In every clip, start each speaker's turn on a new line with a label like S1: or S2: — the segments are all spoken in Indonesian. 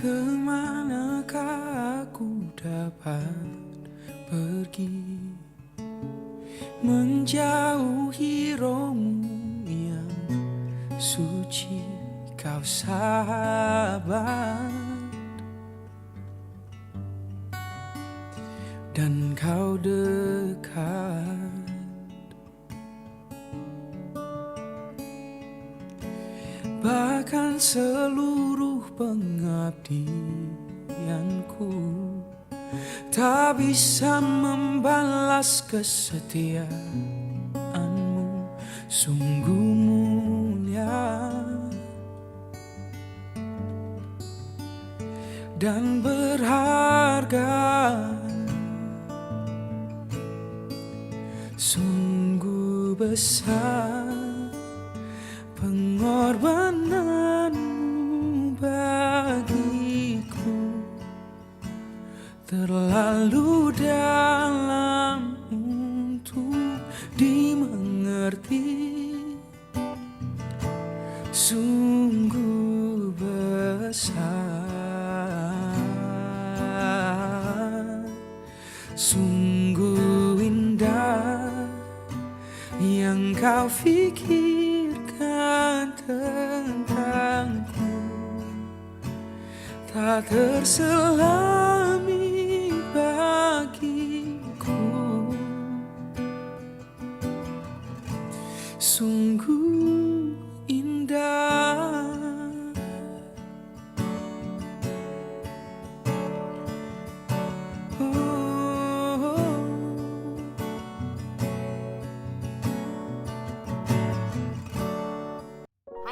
S1: Kemanakah aku dapat pergi, menjauhi rohmu yang suci, kau sahabat, dan kau dekat. Bahkan seluruh pengabdianku tak bisa membalas kesetiaanmu, sungguh mulia dan berharga, sungguh besar pengorbananmu bagiku, terlalu dalam untuk dimengerti, sungguh besar, sungguh indah yang kau pikirkan tentangku, tak terselami bagiku, sungguh indah.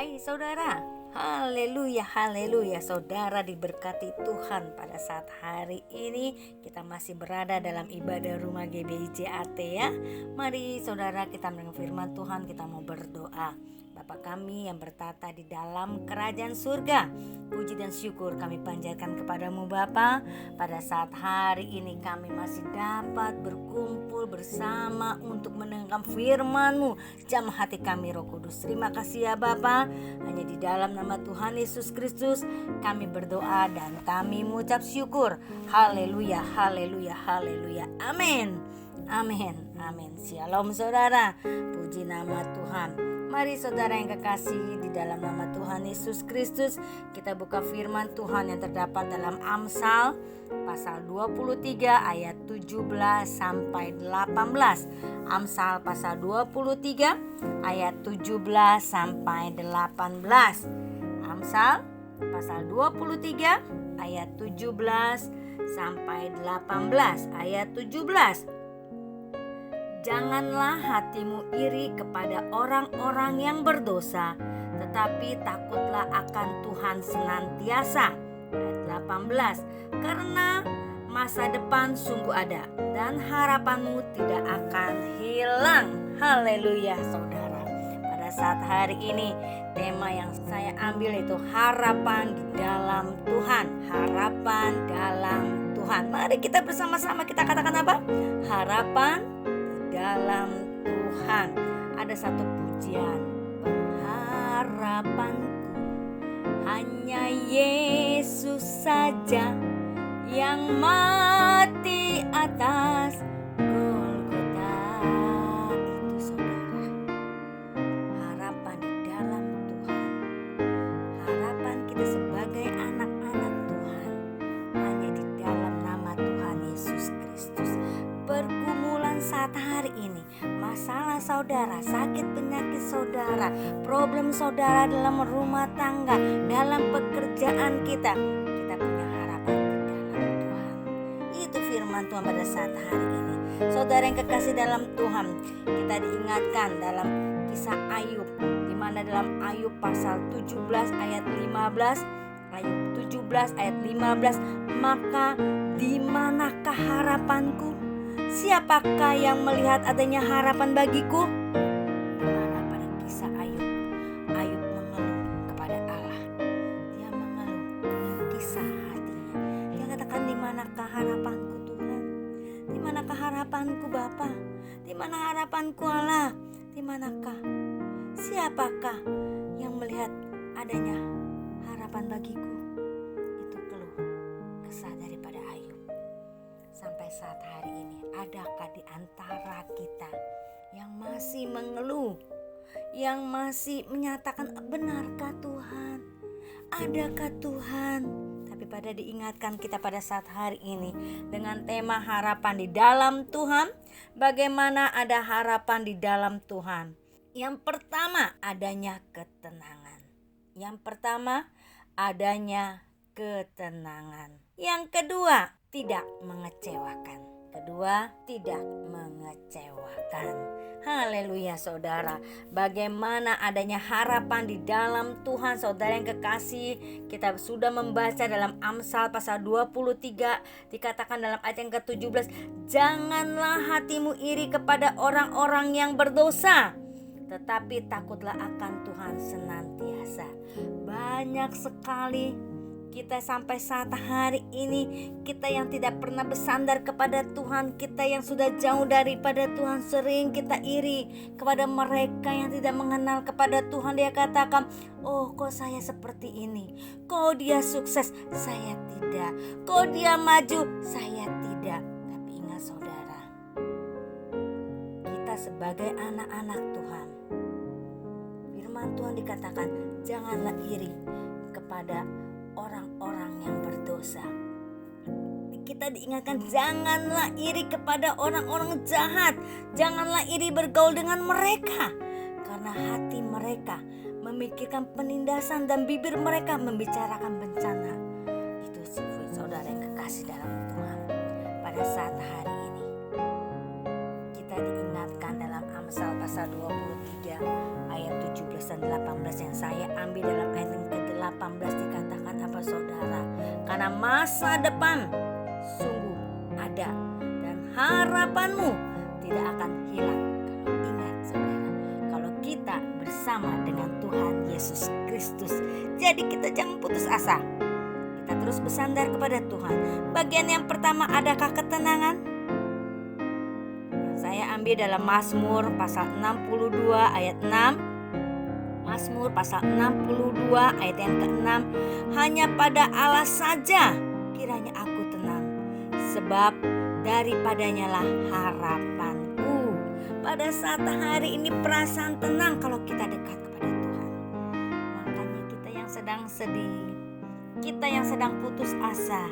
S2: Hai saudara, haleluya, haleluya. Saudara diberkati Tuhan pada saat hari ini kita masih berada dalam ibadah rumah GBI JAT ya. Mari saudara kita mendengar firman Tuhan, kita mau berdoa. Bapa kami yang bertata di dalam kerajaan surga, puji dan syukur kami panjatkan kepadamu Bapa. Pada saat hari ini kami masih dapat berkumpul bersama untuk mendengarkan firman-Mu. Jamah hati kami Roh Kudus. Terima kasih ya Bapa. Hanya di dalam nama Tuhan Yesus Kristus kami berdoa dan kami mengucap syukur. Haleluya, haleluya, haleluya. Amin. Amin, amin. Shalom saudara. Puji nama Tuhan. Mari saudara yang kekasih, di dalam nama Tuhan Yesus Kristus kita buka firman Tuhan yang terdapat dalam Amsal pasal 23 ayat 17 sampai 18. Amsal pasal 23 ayat 17 sampai 18. Amsal pasal 23 ayat 17 sampai 18. Ayat 17. Janganlah hatimu iri kepada orang-orang yang berdosa, tetapi takutlah akan Tuhan senantiasa. Ayat 18. Karena masa depan sungguh ada dan harapanmu tidak akan hilang. Haleluya saudara. Pada saat hari ini tema yang saya ambil itu harapan di dalam Tuhan. Harapan dalam Tuhan. Mari kita bersama-sama kita katakan apa? Harapan dalam Tuhan. Ada satu pujian, harapanku hanya Yesus saja yang mati atas Golgota. Itu saudara, harapan di dalam Tuhan. Harapan kita sebagai anak-anak Tuhan hanya di dalam nama Tuhan Yesus Kristus. Pergumulan saat hari ini, masalah saudara, sakit penyakit saudara, problem saudara dalam rumah tangga, dalam pekerjaan kita punya harapan di dalam Tuhan. Itu firman Tuhan pada saat hari ini. Saudara yang kekasih dalam Tuhan, kita diingatkan dalam kisah Ayub, di mana dalam Ayub pasal 17 ayat 15, Ayub 17 ayat 15, maka di manakah harapanku? Siapakah yang melihat adanya harapan bagiku? Dimana pada kisah Ayub, Ayub mengeluh kepada Allah. Dia mengeluh dengan kisah hatinya. Dia katakan, di manakah harapanku Tuhan? Di manakah harapanku Bapa? Di mana harapanku Allah? Di manakah? Siapakah yang melihat adanya harapan bagiku? Itu keluhan saat hari ini, adakah di antara kita yang masih mengeluh, yang masih menyatakan, benarkah Tuhan? Adakah Tuhan? Tapi pada diingatkan kita pada saat hari ini dengan tema harapan di dalam Tuhan. Bagaimana ada harapan di dalam Tuhan? Yang pertama, adanya ketenangan. Yang pertama, adanya ketenangan. Yang kedua, tidak mengecewakan. Kedua, tidak mengecewakan. Haleluya saudara. Bagaimana adanya harapan di dalam Tuhan. Saudara yang kekasih, kita sudah membaca dalam Amsal pasal 23. Dikatakan dalam ayat yang ke-17, janganlah hatimu iri kepada orang-orang yang berdosa, tetapi takutlah akan Tuhan senantiasa. Banyak sekali kita sampai saat hari ini, kita yang tidak pernah bersandar kepada Tuhan, kita yang sudah jauh daripada Tuhan, sering kita iri kepada mereka yang tidak mengenal kepada Tuhan. Dia katakan, oh kok saya seperti ini, kok dia sukses, saya tidak, kok dia maju, saya tidak. Tapi ingat saudara, kita sebagai anak-anak Tuhan, firman Tuhan dikatakan, janganlah iri kepada orang-orang yang berdosa. Kita diingatkan, janganlah iri kepada orang-orang jahat, janganlah iri bergaul dengan mereka, karena hati mereka memikirkan penindasan dan bibir mereka membicarakan bencana. Itu saudara yang kekasih dalam Tuhan. Pada saat hari ini kita diingatkan dalam Amsal pasal 23 ayat 17 dan 18 yang saya ambil dalam ayat yang ke-18 dikatakan apa saudara? Karena masa depan sungguh ada dan harapanmu tidak akan hilang. Kalau ingat saudara, kalau kita bersama dengan Tuhan Yesus Kristus, jadi kita jangan putus asa. Kita terus bersandar kepada Tuhan. Bagian yang pertama, adakah ketenangan? Yang saya ambil dalam Mazmur pasal 62 ayat 6. Mazmur pasal 62 ayat yang ke-6, hanya pada Allah saja kiranya aku tenang, sebab daripadanya lah harapanku. Pada saat hari ini perasaan tenang kalau kita dekat kepada Tuhan. Makanya kita yang sedang sedih, kita yang sedang putus asa,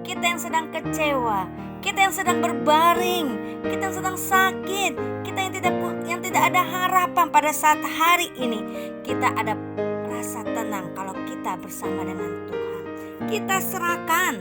S2: kita yang sedang kecewa, kita yang sedang berbaring, kita yang sedang sakit, kita yang tidak ada harapan, pada saat hari ini kita ada rasa tenang kalau kita bersama dengan Tuhan. Kita serahkan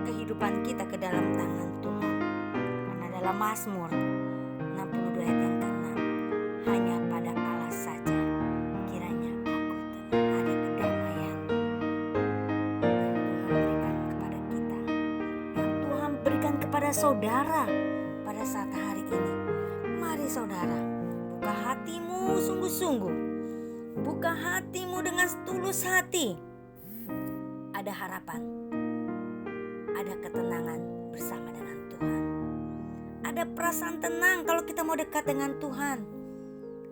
S2: kehidupan kita ke dalam tangan Tuhan. Karena dalam Mazmur 62 ayat yang ke-6, hanya pada Allah saja kiranya aku tenang. Ada kedamaian yang Tuhan berikan kepada kita, yang Tuhan berikan kepada saudara pada saat hari ini. Mari saudara, buka hatimu sungguh-sungguh, buka hatimu dengan tulus hati. Ada harapan, ada ketenangan bersama dengan Tuhan. Ada perasaan tenang kalau kita mau dekat dengan Tuhan.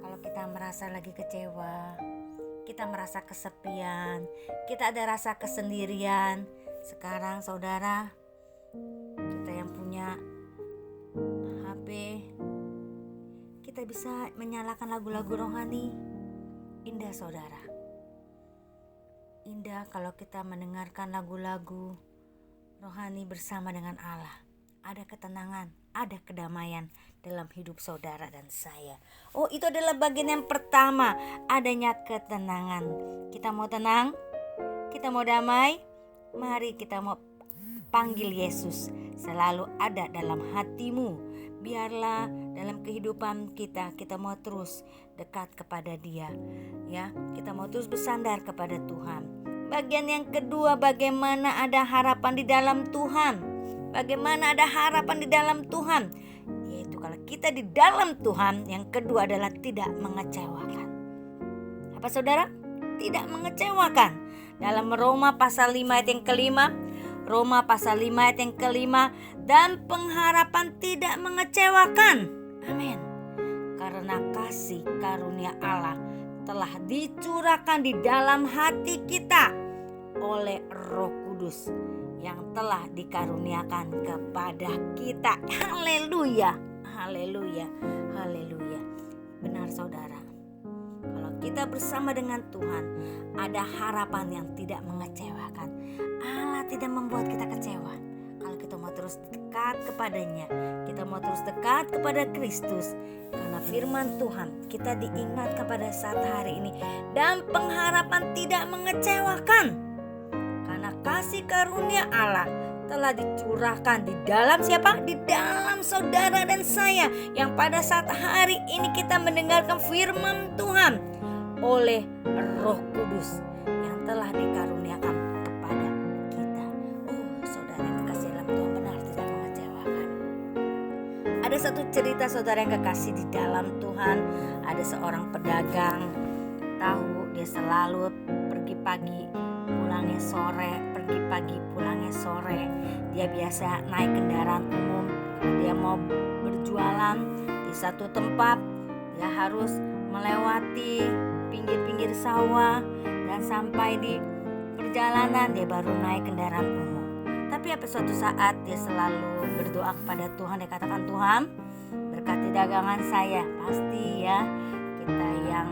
S2: Kalau kita merasa lagi kecewa, kita merasa kesepian, kita ada rasa kesendirian. Sekarang saudara, kita yang punya HP, kita bisa menyalakan lagu-lagu rohani. Indah saudara, indah kalau kita mendengarkan lagu-lagu rohani bersama dengan Allah. Ada ketenangan, ada kedamaian dalam hidup saudara dan saya. Oh, itu adalah bagian yang pertama, adanya ketenangan. Kita mau tenang, kita mau damai, mari kita mau panggil Yesus selalu ada dalam hatimu. Biarlah dalam kehidupan kita mau terus dekat kepada Dia, ya. Kita mau terus bersandar kepada Tuhan. Bagian yang kedua, bagaimana ada harapan di dalam Tuhan. Bagaimana ada harapan di dalam Tuhan? Yaitu kalau kita di dalam Tuhan, yang kedua adalah tidak mengecewakan. Apa saudara? Tidak mengecewakan. Dalam Roma pasal 5 ayat yang kelima, Roma pasal 5 ayat yang kelima, dan pengharapan tidak mengecewakan. Amin. Karena kasih karunia Allah telah dicurahkan di dalam hati kita oleh Roh Kudus Kudus yang telah dikaruniakan kepada kita. Haleluya, haleluya, haleluya. Benar saudara, kalau kita bersama dengan Tuhan, ada harapan yang tidak mengecewakan. Allah tidak membuat kita kecewa. Kalau kita mau terus dekat kepadanya, kita mau terus dekat kepada Kristus, karena firman Tuhan kita diingatkan pada saat hari ini, dan pengharapan tidak mengecewakan, karena kasih karunia Allah telah dicurahkan di dalam siapa? Di dalam saudara dan saya, yang pada saat hari ini kita mendengarkan firman Tuhan oleh Roh Kudus yang telah dikaruniakan kepada kita. Saudara yang kekasih dalam Tuhan, benar tidak mengecewakan. Ada satu cerita saudara yang kekasih di dalam Tuhan. Ada seorang pedagang, tahu dia selalu pergi pagi pulangnya sore, pergi pagi pulangnya sore. Dia biasa naik kendaraan umum. Dia mau berjualan di satu tempat, dia harus melewati pinggir-pinggir sawah, dan sampai di perjalanan dia baru naik kendaraan umum. Tapi suatu saat dia selalu berdoa kepada Tuhan. Dia katakan, Tuhan berkati dagangan saya. Pasti ya, kita yang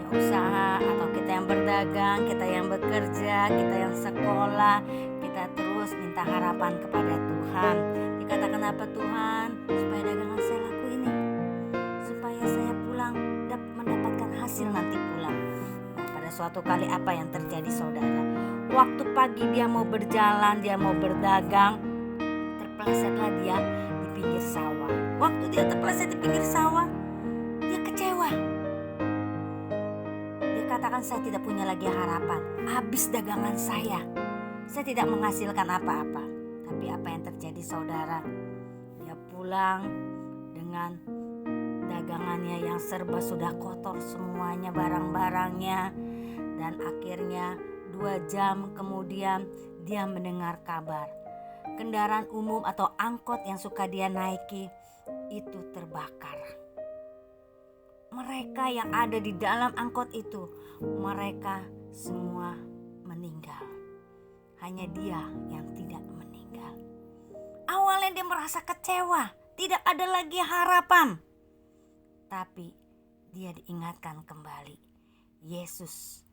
S2: punya usaha atau kita yang berdagang, kita yang bekerja, kita yang sekolah, kita terus minta harapan kepada Tuhan. Dikatakan apa Tuhan? Supaya dagangan saya laku ini, supaya saya pulang mendapatkan hasil nanti pulang. Nah, pada suatu kali apa yang terjadi saudara? Waktu pagi dia mau berjalan, dia mau berdagang, terpelesetlah dia di pinggir sawah. Waktu dia terpeleset di pinggir sawah, dia kecewa. Dia katakan, saya tidak punya lagi harapan. Habis dagangan saya tidak menghasilkan apa-apa. Tapi apa yang terjadi saudara? Dia pulang dengan dagangannya yang serba sudah kotor semuanya, barang-barangnya. Dan akhirnya 2 jam kemudian dia mendengar kabar kendaraan umum atau angkot yang suka dia naiki itu terbakar. Mereka yang ada di dalam angkot itu, mereka semua meninggal. Hanya dia yang tidak meninggal. Awalnya dia merasa kecewa, tidak ada lagi harapan. Tapi dia diingatkan kembali, Yesus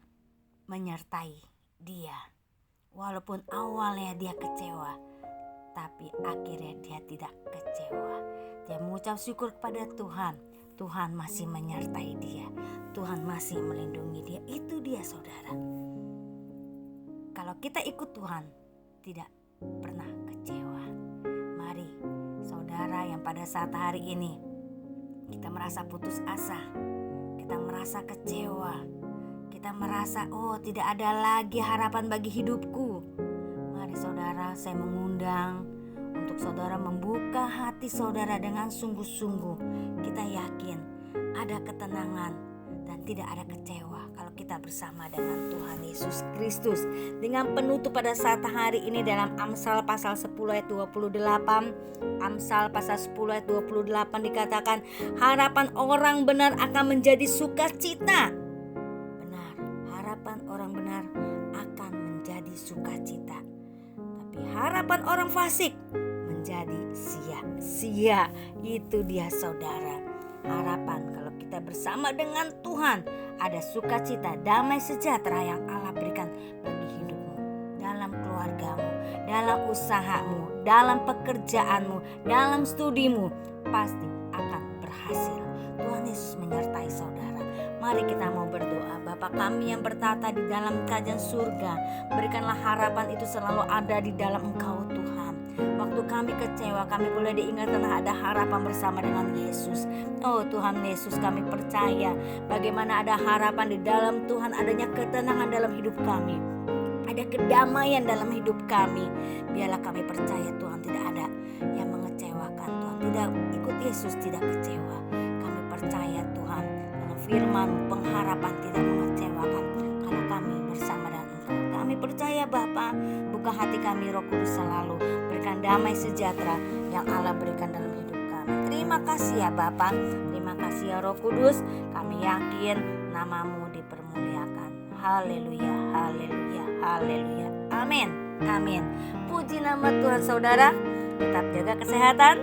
S2: menyertai dia. Walaupun awalnya dia kecewa, tapi akhirnya dia tidak kecewa. Dia mengucap syukur kepada Tuhan. Tuhan masih menyertai dia, Tuhan masih melindungi dia. Itu dia saudara. Kalau kita ikut Tuhan, tidak pernah kecewa. Mari saudara yang pada saat hari ini kita merasa putus asa, kita merasa kecewa, kita merasa tidak ada lagi harapan bagi hidupku. Mari saudara, saya mengundang untuk saudara membuka hati saudara dengan sungguh-sungguh. Kita yakin ada ketenangan dan tidak ada kecewa kalau kita bersama dengan Tuhan Yesus Kristus. Dengan penutup pada saat hari ini dalam Amsal pasal 10 ayat 28. Amsal pasal 10 ayat 28 dikatakan, harapan orang benar akan menjadi sukacita. Benar, harapan orang benar akan menjadi sukacita. Tapi harapan orang fasik menjadi sia-sia. Itu dia saudara. Harapan kalau kita bersama dengan Tuhan, ada sukacita, damai sejahtera yang Allah berikan bagi hidupmu, dalam keluargamu, dalam usahamu, dalam pekerjaanmu, dalam studimu, pasti akan berhasil. Tuhan Yesus menyertai saudara. Mari kita mau berdoa. Bapa kami yang bertata di dalam kerajaan surga, berikanlah harapan itu selalu ada di dalam Engkau Tuhan. Waktu kami kecewa, kami boleh diingatkan ada harapan bersama dengan Yesus. Oh Tuhan Yesus, kami percaya bagaimana ada harapan di dalam Tuhan, adanya ketenangan dalam hidup kami, ada kedamaian dalam hidup kami. Biarlah kami percaya Tuhan, tidak ada yang mengecewakan Tuhan. Tidak ikut Yesus tidak kecewa. Kami percaya Tuhan, dalam firman pengharapan tidak mengecewakan kalau kami bersama dengan Engkau. Kami percaya Bapa, buka hati kami, Roh Kudus selalu berikan damai sejahtera yang Allah berikan dalam hidup kami. Terima kasih ya Bapa, terima kasih ya Roh Kudus. Kami yakin namamu dipermuliakan. Haleluya, haleluya, haleluya. Amin. Amin. Puji nama Tuhan saudara. Tetap jaga kesehatan.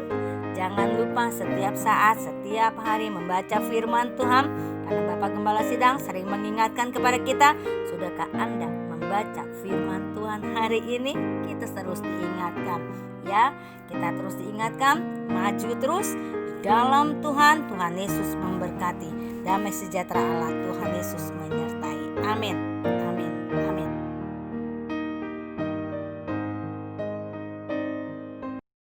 S2: Jangan lupa setiap saat, setiap hari membaca firman Tuhan. Karena Bapak Gembala Sidang sering mengingatkan kepada kita, sudahkah Anda membaca firman Tuhan hari ini? Kita terus diingatkan, ya. Kita terus diingatkan, maju terus di dalam Tuhan. Tuhan Yesus memberkati. Damai sejahtera Allah Tuhan Yesus menyertai. Amin.